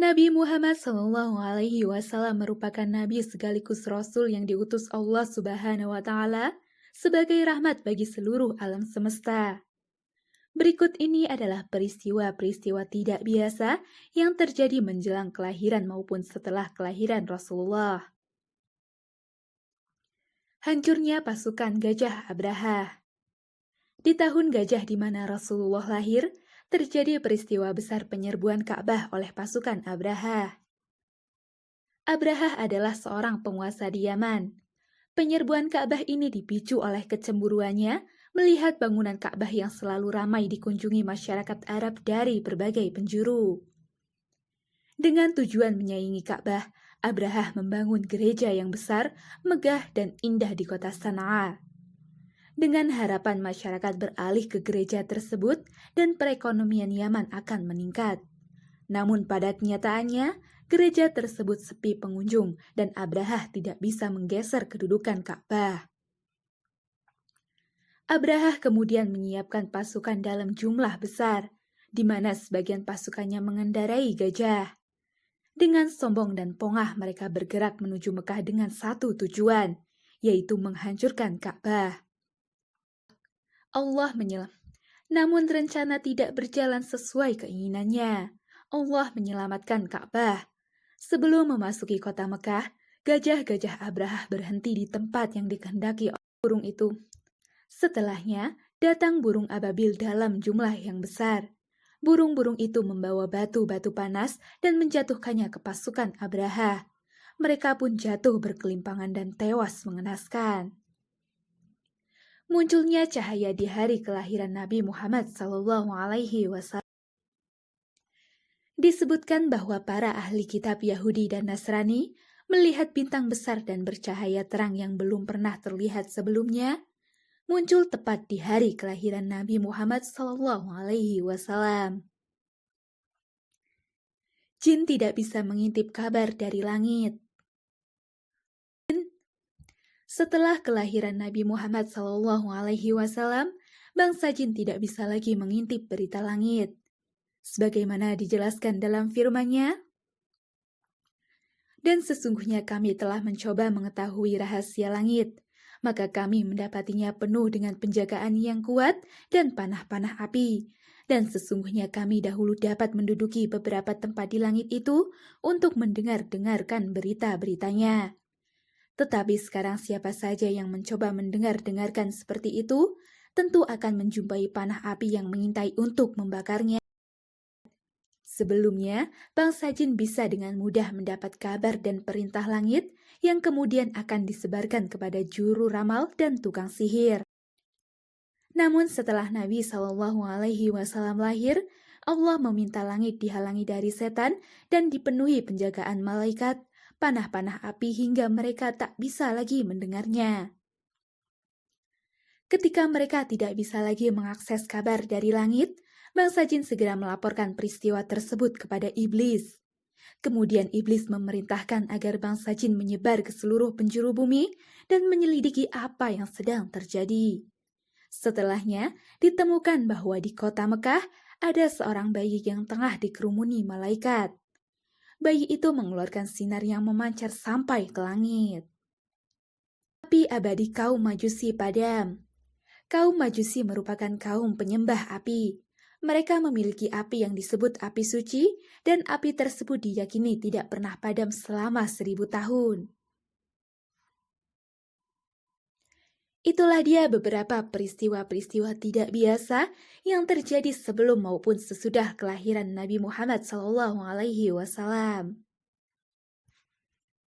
Nabi Muhammad SAW merupakan nabi sekaligus rasul yang diutus Allah Subhanahu wa taala sebagai rahmat bagi seluruh alam semesta. Berikut ini adalah peristiwa-peristiwa tidak biasa yang terjadi menjelang kelahiran maupun setelah kelahiran Rasulullah. Hancurnya pasukan Gajah Abraha. Di tahun gajah di mana Rasulullah lahir, terjadi peristiwa besar penyerbuan Ka'bah oleh pasukan Abraha. Abraha adalah seorang penguasa di Yaman. Penyerbuan Ka'bah ini dipicu oleh kecemburuannya melihat bangunan Ka'bah yang selalu ramai dikunjungi masyarakat Arab dari berbagai penjuru. Dengan tujuan menyaingi Ka'bah, Abraha membangun gereja yang besar, megah, dan indah di kota Sana'a. Dengan harapan masyarakat beralih ke gereja tersebut dan perekonomian Yaman akan meningkat. Namun pada kenyataannya, gereja tersebut sepi pengunjung dan Abraha tidak bisa menggeser kedudukan Ka'bah. Abraha kemudian menyiapkan pasukan dalam jumlah besar, di mana sebagian pasukannya mengendarai gajah. Dengan sombong dan pongah mereka bergerak menuju Mekah dengan satu tujuan, yaitu menghancurkan Ka'bah. Allah namun rencana tidak berjalan sesuai keinginannya. Allah menyelamatkan Ka'bah. Sebelum memasuki kota Mekah, gajah-gajah Abraha berhenti di tempat yang dikehendaki oleh burung itu. Setelahnya, datang burung ababil dalam jumlah yang besar. Burung-burung itu membawa batu-batu panas dan menjatuhkannya ke pasukan Abraha. Mereka pun jatuh berkelimpangan dan tewas mengenaskan. Munculnya cahaya di hari kelahiran Nabi Muhammad SAW. Disebutkan bahwa para ahli kitab Yahudi dan Nasrani melihat bintang besar dan bercahaya terang yang belum pernah terlihat sebelumnya, muncul tepat di hari kelahiran Nabi Muhammad SAW. Jin tidak bisa mengintip kabar dari langit. Setelah kelahiran Nabi Muhammad SAW, bangsa jin tidak bisa lagi mengintip berita langit. Sebagaimana dijelaskan dalam firman-Nya, "Dan sesungguhnya kami telah mencoba mengetahui rahasia langit, maka kami mendapatinya penuh dengan penjagaan yang kuat dan panah-panah api. Dan sesungguhnya kami dahulu dapat menduduki beberapa tempat di langit itu untuk mendengarkan berita-beritanya. Tetapi sekarang siapa saja yang mencoba mendengarkan seperti itu, tentu akan menjumpai panah api yang mengintai untuk membakarnya. Sebelumnya, bangsa jin bisa dengan mudah mendapat kabar dan perintah langit yang kemudian akan disebarkan kepada juru ramal dan tukang sihir. Namun setelah Nabi SAW lahir, Allah meminta langit dihalangi dari setan dan dipenuhi penjagaan malaikat, panah-panah api hingga mereka tak bisa lagi mendengarnya. Ketika mereka tidak bisa lagi mengakses kabar dari langit, bangsa jin segera melaporkan peristiwa tersebut kepada iblis. Kemudian iblis memerintahkan agar bangsa jin menyebar ke seluruh penjuru bumi dan menyelidiki apa yang sedang terjadi. Setelahnya, ditemukan bahwa di kota Mekah ada seorang bayi yang tengah dikerumuni malaikat. Bayi itu mengeluarkan sinar yang memancar sampai ke langit. Api abadi kaum Majusi padam. Kaum Majusi merupakan kaum penyembah api. Mereka memiliki api yang disebut api suci, dan api tersebut diyakini tidak pernah padam selama 1000 tahun. Itulah dia beberapa peristiwa-peristiwa tidak biasa yang terjadi sebelum maupun sesudah kelahiran Nabi Muhammad SAW.